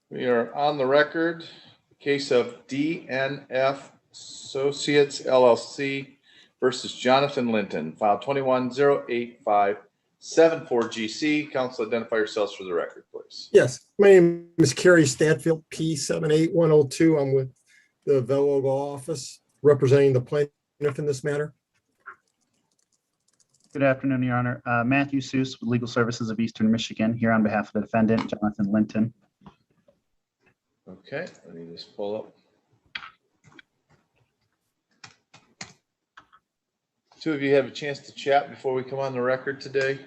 We are on the record, case of DNF Associates LLC versus Jonathan Linton, file 21-08574GC. Counsel, identify yourselves for the record, please. Yes, my name is Kerry Stanfield, P78102. I'm with the Velo Law Office, representing the plaintiff in this matter. Good afternoon, Your Honor. Matthew Seuss with Legal Services of Eastern Michigan, here on behalf of the defendant, Jonathan Linton. Okay, let me just pull up. Two of you have a chance to chat before we come on the record today.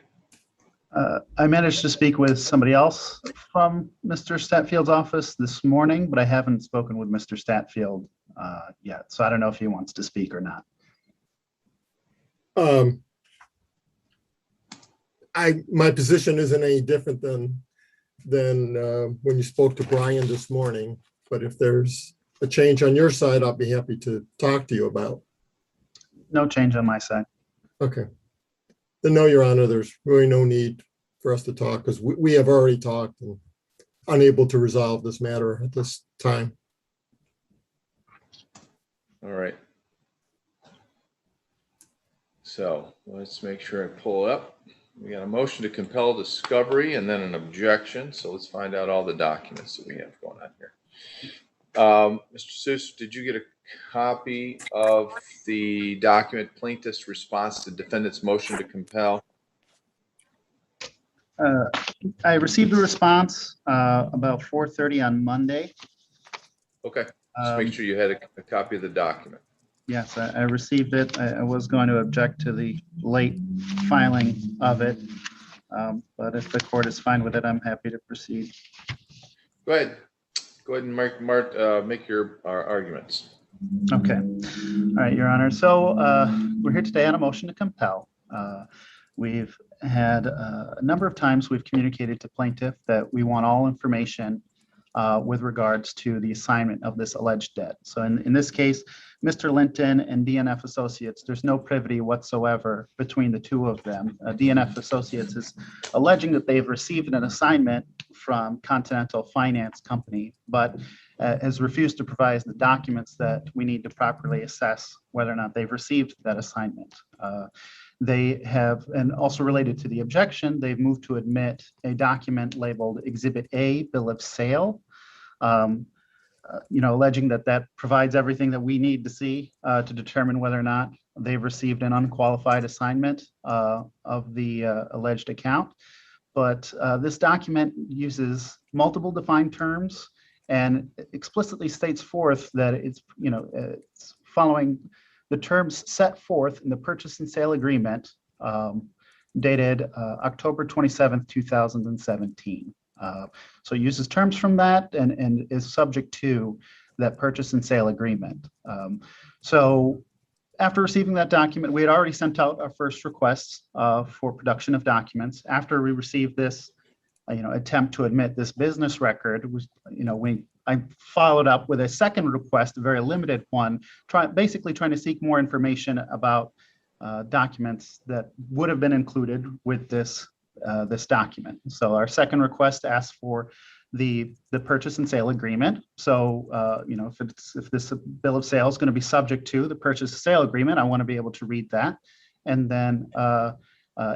I managed to speak with somebody else from Mr. Statfield's office this morning, but I haven't spoken with Mr. Statfield yet, so I don't know if he wants to speak or not. My position isn't any different than when you spoke to Brian this morning, but if there's a change on your side, I'll be happy to talk to you about. No change on my side. Okay. Then no, Your Honor, there's really no need for us to talk because we have already talked and unable to resolve this matter at this time. All right. So let's make sure I pull it up. We got a motion to compel discovery and then an objection. So let's find out all the documents that we have going on here. Mr. Seuss, did you get a copy of the document plaintiff's response to defendant's motion to compel? I received a response about 4:30 on Monday. Okay, just make sure you had a copy of the document. Yes, I received it. I was going to object to the late filing of it, but if the court is fine with it, I'm happy to proceed. Go ahead. Go ahead and make your arguments. Okay. All right, Your Honor. So we're here today on a motion to compel. We've had a number of times we've communicated to plaintiff that we want all information with regards to the assignment of this alleged debt. So in this case, Mr. Linton and DNF Associates, there's no privity whatsoever between the two of them. DNF Associates is alleging that they've received an assignment from Continental Finance Company, but has refused to provide the documents that we need to properly assess whether or not they've received that assignment. They have, and also related to the objection, they've moved to admit a document labeled Exhibit A, Bill of Sale, alleging that provides everything that we need to see to determine whether or not they've received an unqualified assignment of the alleged account. But this document uses multiple defined terms and explicitly states forth that it's following the terms set forth in the purchase and sale agreement dated October 27th, 2017. So it uses terms from that and is subject to that purchase and sale agreement. So after receiving that document, we had already sent out our first requests for production of documents. After we received this, attempt to admit this business record, I followed up with a second request, a very limited one, basically trying to seek more information about documents that would have been included with this document. So our second request asked for the purchase and sale agreement. So if this bill of sale is going to be subject to the purchase and sale agreement, I want to be able to read that. And then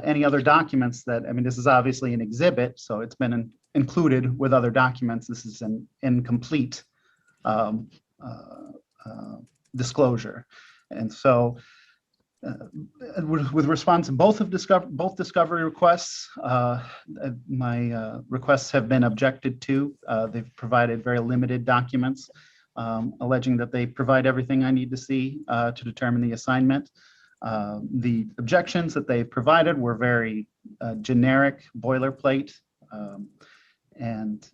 any other documents this is obviously an exhibit, so it's been included with other documents. This is an incomplete disclosure. And so with response to both discovery requests, my requests have been objected to. They've provided very limited documents, alleging that they provide everything I need to see to determine the assignment. The objections that they provided were very generic, boilerplate, and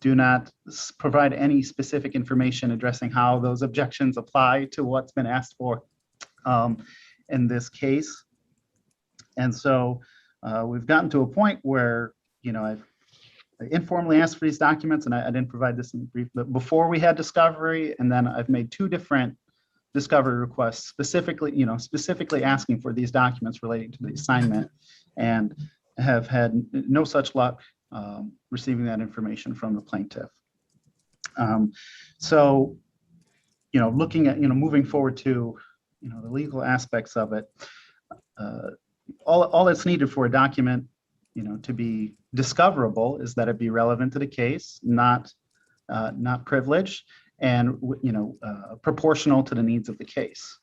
do not provide any specific information addressing how those objections apply to what's been asked for in this case. And so we've gotten to a point where, I informally asked for these documents, and I didn't provide this in brief, but before we had discovery, and then I've made two different discovery requests specifically asking for these documents relating to the assignment, and have had no such luck receiving that information from the plaintiff. So, looking at, moving forward to, the legal aspects of it, all that's needed for a document, to be discoverable is that it be relevant to the case, not privileged, and proportional to the needs of the case.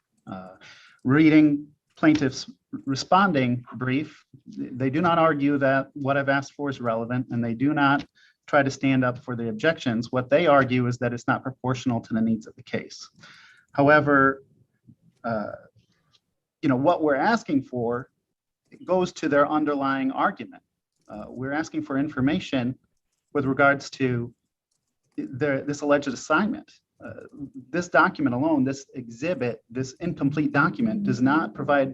Reading plaintiff's responding brief, they do not argue that what I've asked for is relevant, and they do not try to stand up for the objections. What they argue is that it's not proportional to the needs of the case. However, what we're asking for goes to their underlying argument. We're asking for information with regards to this alleged assignment. This document alone, this exhibit, this incomplete document does not provide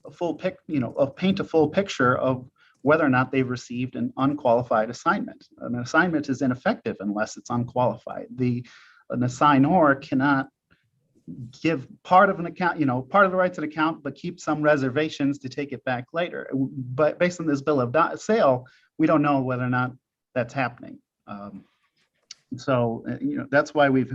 a full paint a full picture of whether or not they've received an unqualified assignment. An assignment is ineffective unless it's unqualified. An assignor cannot give part of an account, part of the rights of an account, but keep some reservations to take it back later. But based on this bill of sale, we don't know whether or not that's happening. So, that's why we've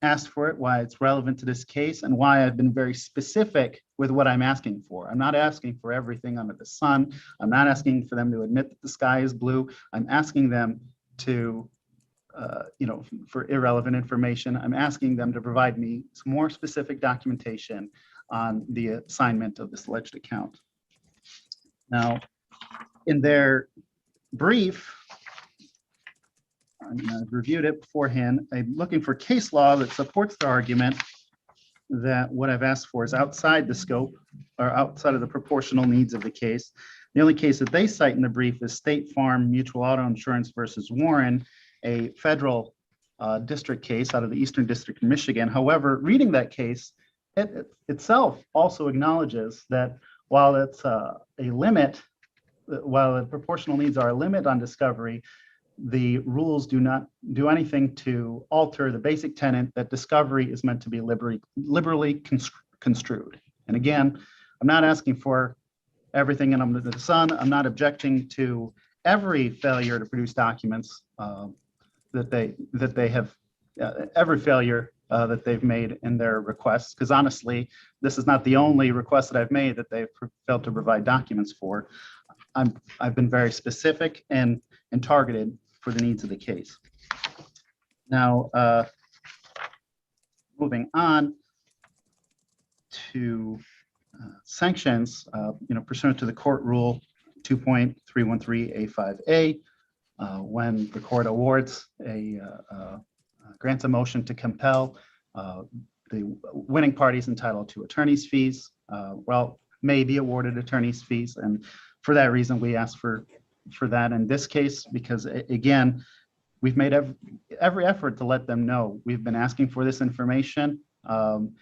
asked for it, why it's relevant to this case, and why I've been very specific with what I'm asking for. I'm not asking for everything under the sun. I'm not asking for them to admit that the sky is blue. I'm asking them to, for irrelevant information. I'm asking them to provide me some more specific documentation on the assignment of this alleged account. Now, in their brief, I've reviewed it beforehand. I'm looking for case law that supports the argument that what I've asked for is outside the scope or outside of the proportional needs of the case. The only case that they cite in the brief is State Farm Mutual Auto Insurance versus Warren, a federal district case out of the Eastern District of Michigan. However, reading that case, it itself also acknowledges that while it's a limit, while the proportional needs are a limit on discovery, the rules do not do anything to alter the basic tenet that discovery is meant to be liberally construed. And again, I'm not asking for everything under the sun. I'm not objecting to every failure to produce documents that they have, every failure that they've made in their requests, because honestly, this is not the only request that I've made that they've failed to provide documents for. I've been very specific and targeted for the needs of the case. Now, moving on to sanctions, pursuant to the court rule 2.313A5A, when the court awards grants a motion to compel, the winning party is entitled to attorney's fees, may be awarded attorney's fees. And for that reason, we ask for that in this case, because again, we've made every effort to let them know we've been asking for this information. And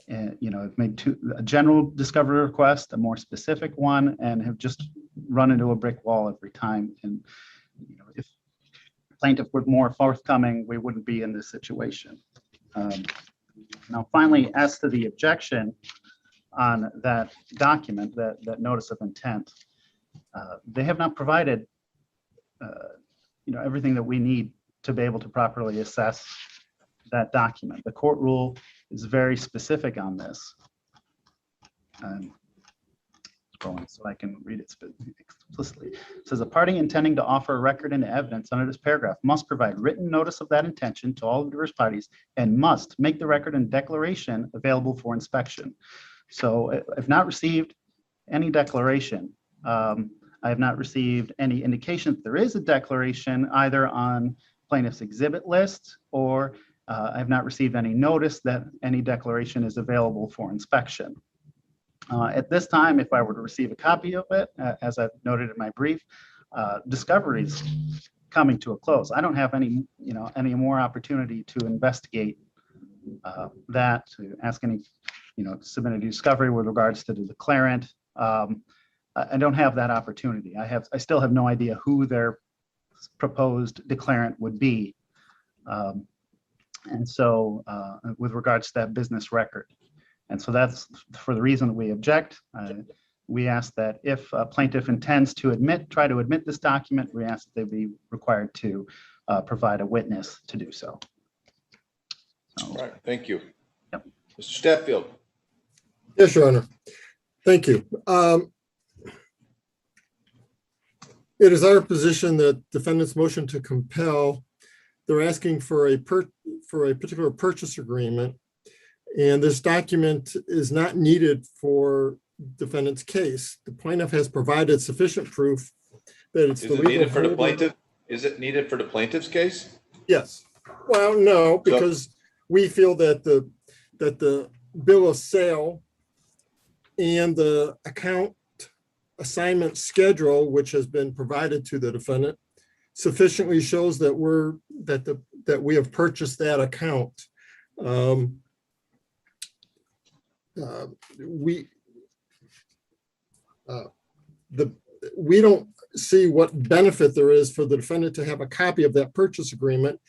I've made a general discovery request, a more specific one, and have just run into a brick wall every time. And if plaintiff were more forthcoming, we wouldn't be in this situation. Now, finally, as to the objection on that document, that notice of intent, they have not provided, everything that we need to be able to properly assess that document. The court rule is very specific on this. So I can read it explicitly. It says a party intending to offer a record into evidence under this paragraph must provide written notice of that intention to all diverse parties and must make the record and declaration available for inspection. So I've not received any declaration. I have not received any indication that there is a declaration either on plaintiff's exhibit list, or I have not received any notice that any declaration is available for inspection. At this time, if I were to receive a copy of it, as I've noted in my brief, discovery is coming to a close. I don't have any more opportunity to investigate that, to ask any, submit a discovery with regards to the declarant. I don't have that opportunity. I still have no idea who their proposed declarant would be. And so with regards to that business record. And so that's for the reason that we object. We ask that if a plaintiff intends to try to admit this document, we ask that they be required to provide a witness to do so. All right, thank you. Yep. Mr. Stepfield. Yes, Your Honor. Thank you. It is our position that defendant's motion to compel, they're asking for a particular purchase agreement, and this document is not needed for defendant's case. The plaintiff has provided sufficient proof that it's Is the it legal needed for the holder- plaintiff? Is it needed for the plaintiff's case? Yes. Well, no, because we feel that the bill of sale and the account assignment schedule, which has been provided to the defendant, sufficiently shows that we have purchased that account. We don't see what benefit there is for the defendant to have a copy of that purchase agreement,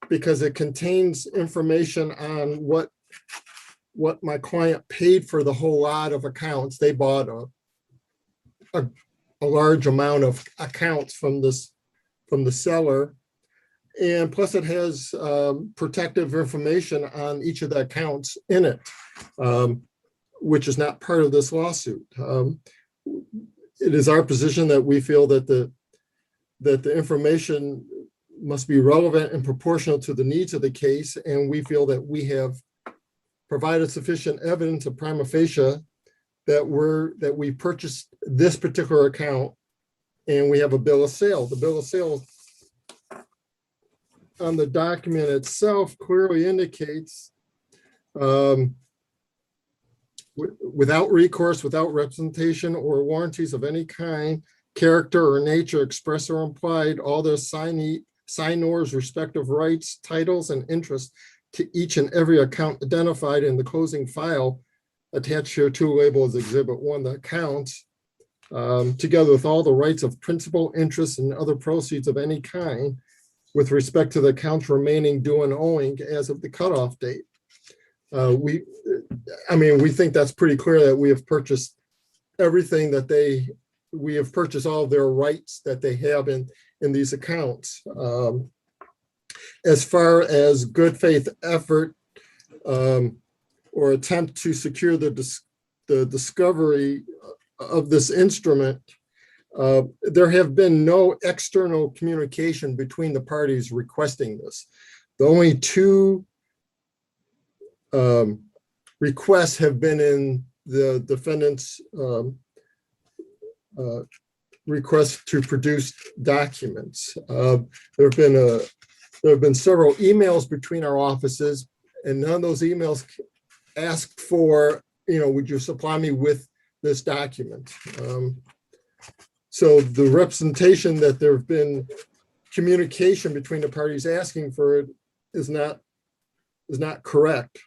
because it contains information on what my client paid for the whole lot of accounts. They bought a large amount of accounts from the seller. And plus it has protective information on each of the accounts in it, which is not part of this lawsuit. It is our position that we feel that the information must be relevant and proportional to the needs of the case. And we feel that we have provided sufficient evidence of prima facie that we purchased this particular account, and we have a bill of sale. The bill of sale on the document itself clearly indicates without recourse, without representation or warranties of any kind, character or nature, express or implied, all the signors' respective rights, titles, and interests to each and every account identified in the closing file attached here to label as Exhibit 1, the accounts, together with all the rights of principal, interest, and other proceeds of any kind with respect to the accounts remaining due and owing as of the cutoff date. We think that's pretty clear that we have purchased everything that we have purchased all of their rights that they have in these accounts. As far as good faith effort or attempt to secure the discovery of this instrument, there have been no external communication between the parties requesting this. The only two requests have been in the defendant's request to produce documents. There have been several emails between our offices, and none of those emails asked for, would you supply me with this document? So the representation that there have been communication between the parties asking for it is not correct.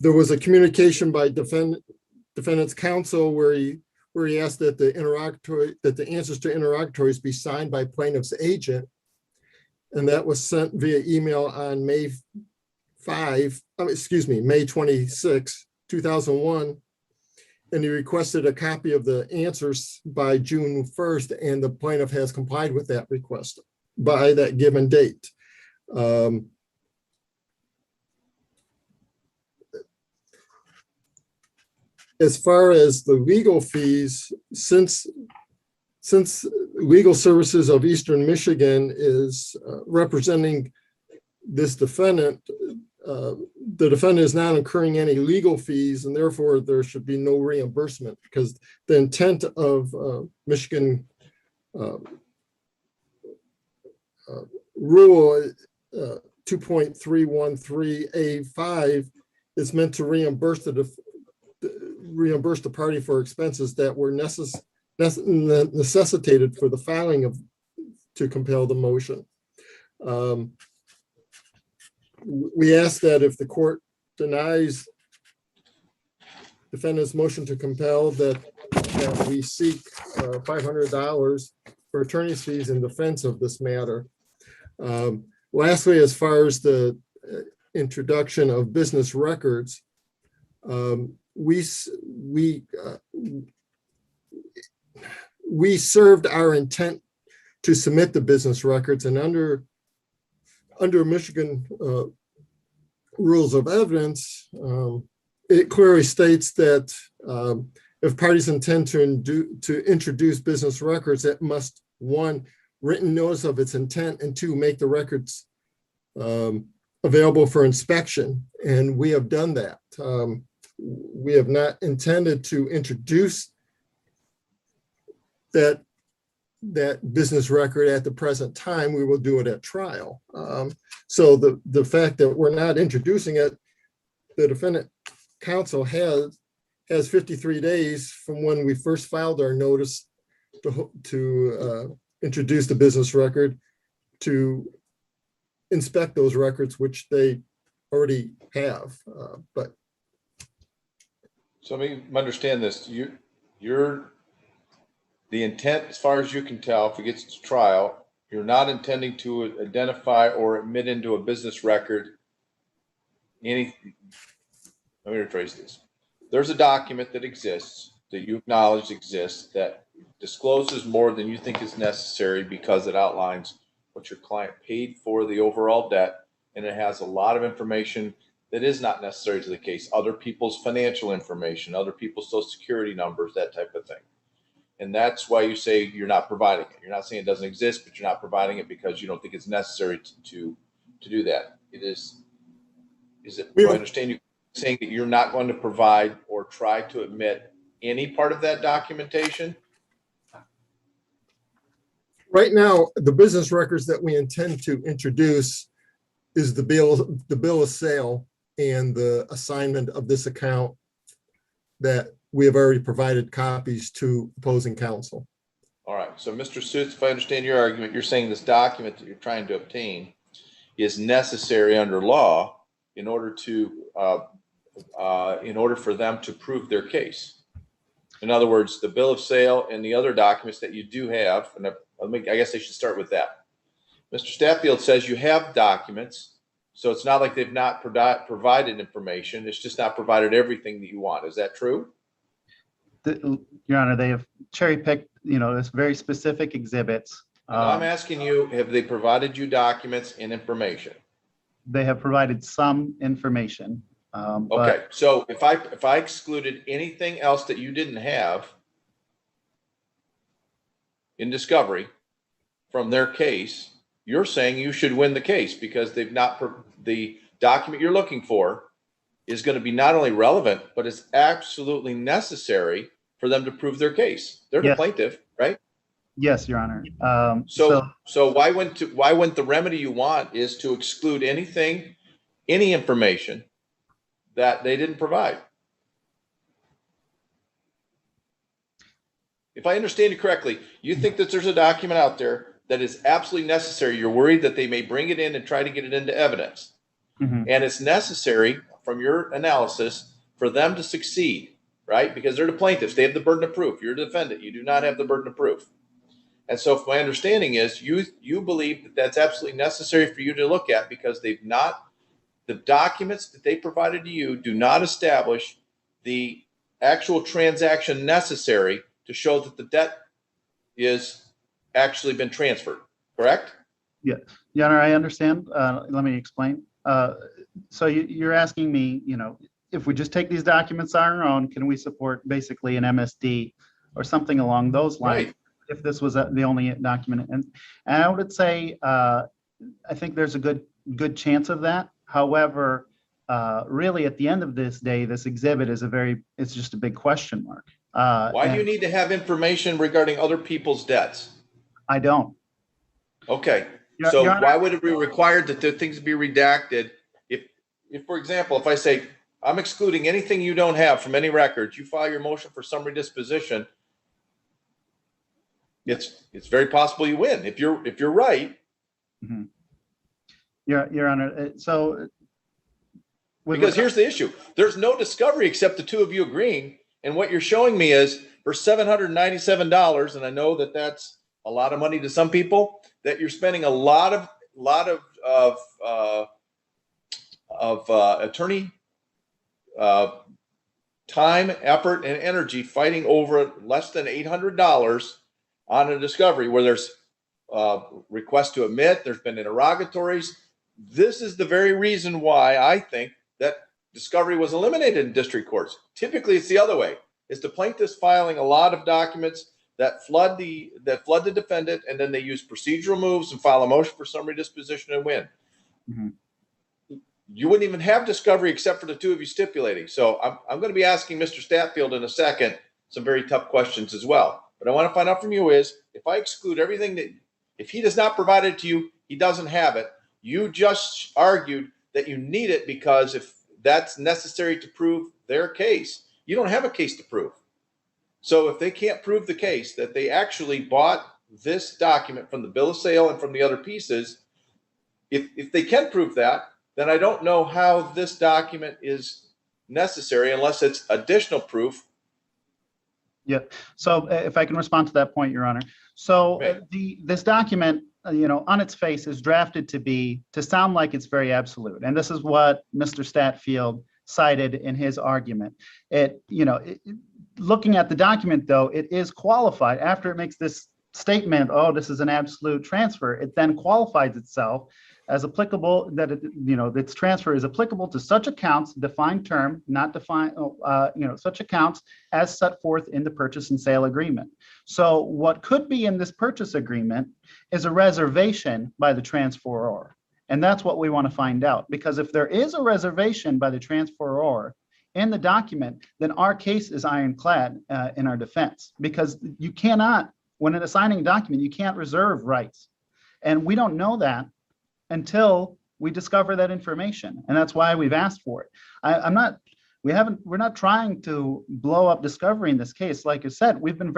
There was a communication by defendant's counsel where he asked that the answers to interrogatories be signed by plaintiff's agent, and that was sent via email on May 26, 2001. And he requested a copy of the answers by June 1st, and the plaintiff has complied with that request by that given date. As far as the legal fees, since Legal Services of Eastern Michigan is representing this defendant, the defendant is not incurring any legal fees, and therefore there should be no reimbursement, because the intent of Michigan Rule 2.313A5 is meant to reimburse the party for expenses that were necessitated for the filing to compel the motion. We ask that if the court denies defendant's motion to compel, that we seek $500 for attorney's fees in defense of this matter. Lastly, as far as the introduction of business records, we served our intent to submit the business records, and under Michigan rules of evidence, it clearly states that if parties intend to introduce business records, it must, one, written notice of its intent, and two, make the records available for inspection. And we have done that. We have not intended to introduce that business record at the present time. We will do it at trial. So the fact that we're not introducing it, the defendant counsel has 53 days from when we first filed our notice to introduce the business record to inspect those records, which they already have. But So let me understand this. You're the intent, as far as you can tell, if it gets to trial, you're not intending to identify or admit into a business record anything. Let me rephrase this. There's a document that exists that you acknowledge exists that discloses more than you think is necessary because it outlines what your client paid for the overall debt, and it has a lot of information that is not necessary to the case, other people's financial information, other people's social security numbers, that type of thing. And that's why you say you're not providing it. You're not saying it doesn't exist, but you're not providing it because you don't think it's necessary to do that. It is it, do I understand you saying that you're not going to provide or try to admit any part of that documentation? right now, the business records that we intend to introduce is the bill of sale and the assignment of this account that we have already provided copies to opposing counsel. All right. So, Mr. Suits, if I understand your argument, you're saying this document that you're trying to obtain is necessary under law in order for them to prove their case. In other words, the bill of sale and the other documents that you do have, and I guess I should start with that. Mr. Stafffield says you have documents, so it's not like they've not provided information. It's just not provided everything that you want. Is that true? Your Honor, they have cherry picked, this very specific exhibits. I'm asking you, have they provided you documents and information? They have provided some information. Okay, so if I excluded anything else that you didn't have in discovery from their case, you're saying you should win the case because they've not the document you're looking for is going to be not only relevant, but it's absolutely necessary for them to prove their case. They're the plaintiff, right? Yes, Your Honor. So why wouldn't the remedy you want is to exclude any information that they didn't provide? If I understand you correctly, you think that there's a document out there that is absolutely necessary. You're worried that they may bring it in and try to get it into evidence. Mm-hmm. And it's necessary from your analysis for them to succeed, right? Because they're the plaintiffs. They have the burden of proof. You're the defendant. You do not have the burden of proof. And so if my understanding is you believe that that's absolutely necessary for you to look at because the documents that they provided to you do not establish the actual transaction necessary to show that the debt is actually been transferred, correct? Yeah, Your Honor, I understand. Let me explain. So you're asking me, if we just take these documents on our own, can we support basically an MSD or something along those lines? Right. If this was the only document, and I would say I think there's a good chance of that. However, really at the end of this day, this exhibit is it's just a big question mark. Why do you need to have information regarding other people's debts? I don't. Okay. Your So Honor, why would it be required that the things be redacted? If, for example, if I say, I'm excluding anything you don't have from any records, you file your motion for summary disposition, it's very possible you win. If you're right. Mm-hmm. Your Honor, so. Because here's the issue. There's no discovery except the two of you agreeing. And what you're showing me is for $797, and I know that that's a lot of money to some people, that you're spending a lot of attorney time, effort, and energy fighting over less than $800 on a discovery where there's requests to admit, there's been interrogatories. This is the very reason why I think that discovery was eliminated in district courts. Typically, it's the other way. It's the plaintiffs filing a lot of documents that flood the defendant, and then they use procedural moves and file a motion for summary disposition and win. Mm-hmm. You wouldn't even have discovery except for the two of you stipulating. So I'm going to be asking Mr. Statfield in a second some very tough questions as well. But I want to find out from you is, if I exclude everything that, if he does not provide it to you, he doesn't have it. You just argued that you need it because if that's necessary to prove their case, you don't have a case to prove. So if they can't prove the case that they actually bought this document from the bill of sale and from the other pieces, if they can prove that, then I don't know how this document is necessary unless it's additional proof. Yeah. So if I can respond to that point, Your Honor. So this document, on its face is drafted to sound like it's very absolute. And this is what Mr. Statfield cited in his argument. Looking at the document, though, it is qualified after it makes this statement, oh, this is an absolute transfer. It then qualifies itself as applicable, that its transfer is applicable to such accounts, defined term, not defined, such accounts as set forth in the purchase and sale agreement. So what could be in this purchase agreement is a reservation by the transferor. And that's what we want to find out, because if there is a reservation by the transferor in the document, then our case is ironclad in our defense, because you cannot, when in assigning a document, you can't reserve rights. And we don't know that until we discover that information. And that's why we've asked for it. We're not trying to blow up discovery in this case. Like I said, we've been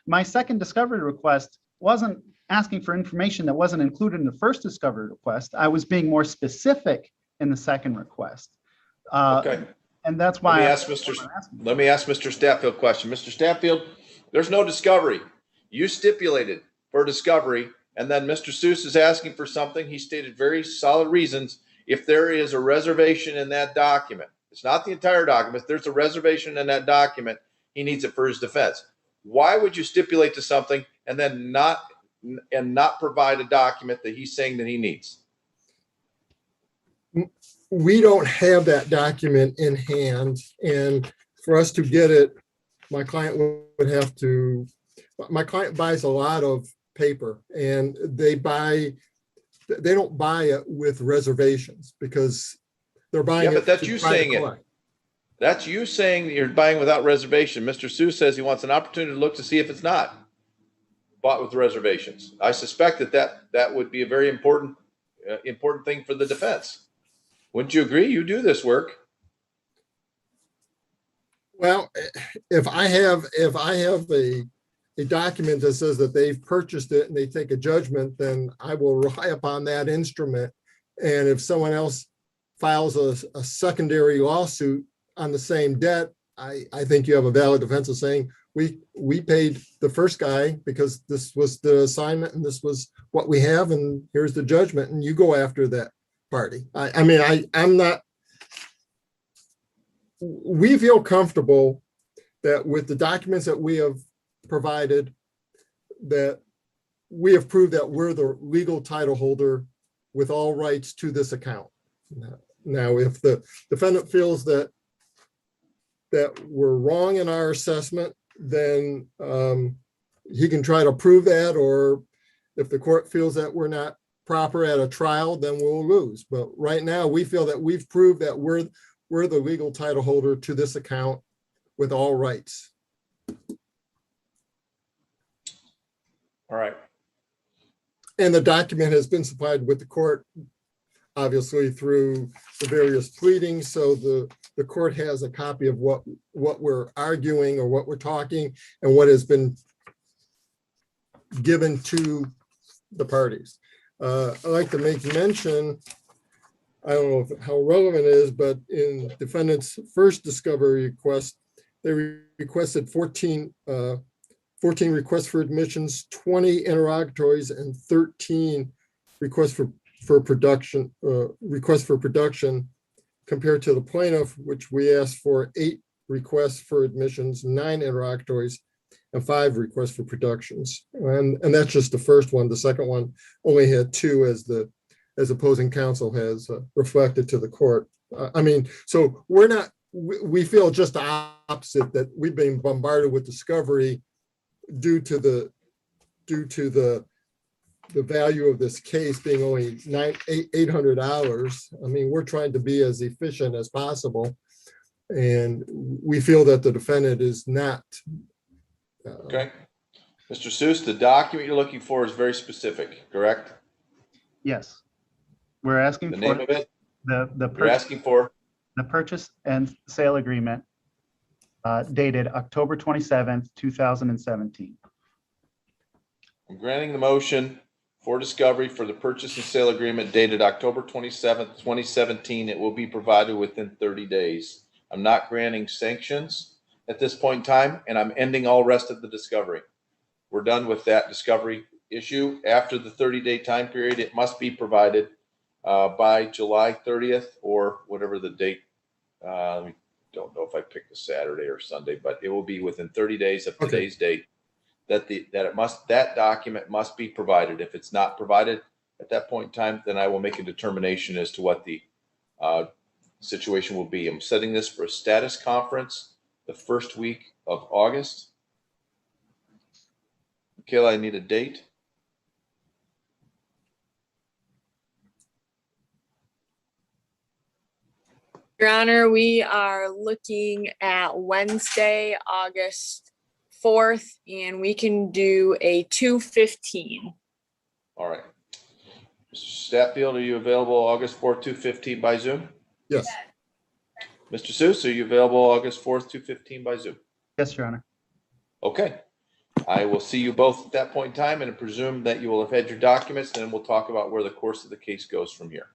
my second discovery request wasn't asking for information that wasn't included in the first discovery request. I was being more specific in the second request. Okay. And that's why let me ask Mr. Statfield a question. Mr. Statfield, there's no discovery. You stipulated for discovery, and then Mr. Seuss is asking for something. He stated very solid reasons. If there is a reservation in that document, it's not the entire document, there's a reservation in that document, he needs it for his defense. Why would you stipulate to something and then not provide a document that he's saying that he needs? We don't have that document in hand, and for us to get it, my client buys a lot of paper, and they don't buy it with reservations because they're buying it. But that's you saying it. That's you saying that you're buying without reservation. Mr. Seuss says he wants an opportunity to look to see if it's not bought with reservations. I suspect that would be a very important thing for the defense. Wouldn't you agree? You do this work. Well, if I have a document that says that they've purchased it and they take a judgment, then I will rely upon that instrument. And if someone else files a secondary lawsuit on the same debt, I think you have a valid defense of saying we paid the first guy because this was the assignment and this was what we have, and here's the judgment, and you go after that party. We feel comfortable that with the documents that we have provided, that we have proved that we're the legal title holder with all rights to this account. Now, if the defendant feels that we're wrong in our assessment, then he can try to prove that, or if the court feels that we're not proper at a trial, then we'll lose. But right now, we feel that we've proved that we're the legal title holder to this account with all rights. All right. And the document has been supplied with the court, obviously through the various pleadings. So the court has a copy of what we're arguing or what we're talking and what has been given to the parties. I'd like to make mention, I don't know how relevant it is, but in defendant's first discovery request, they requested 14 requests for admissions, 20 interrogatories, and 13 requests for production, compared to the plaintiff, which we asked for 8 requests for admissions, 9 interrogatories, and 5 requests for productions. And that's just the first one. The second one only had 2, as opposing counsel has reflected to the court. So we feel just the opposite, that we've been bombarded with discovery due to the value of this case being only $800. We're trying to be as efficient as possible. And we feel that the defendant is not. Okay. Mr. Seuss, the document you're looking for is very specific, correct? Yes. We're asking The for name of it? the You're asking for? the purchase and sale agreement dated October 27th, 2017. I'm granting the motion for discovery for the purchase and sale agreement dated October 27th, 2017. It will be provided within 30 days. I'm not granting sanctions at this point in time, and I'm ending all rest of the discovery. We're done with that discovery issue. After the 30-day time period, it must be provided by July 30th or whatever the date. I don't know if I picked a Saturday or Sunday, but it will be within 30 days of today's date that document must be provided. If it's not provided at that point in time, then I will make a determination as to what the situation will be. I'm setting this for a status conference the first week of August. Kayla, I need a date. Your Honor, we are looking at Wednesday, August 4th, and we can do a 2:15. All right. Mr. Statfield, are you available August 4th, 2:15 by Zoom? Yes. Mr. Seuss, are you available August 4th, 2:15 by Zoom? Yes, Your Honor. Okay. I will see you both at that point in time and presume that you will have had your documents, and then we'll talk about where the course of the case goes from here.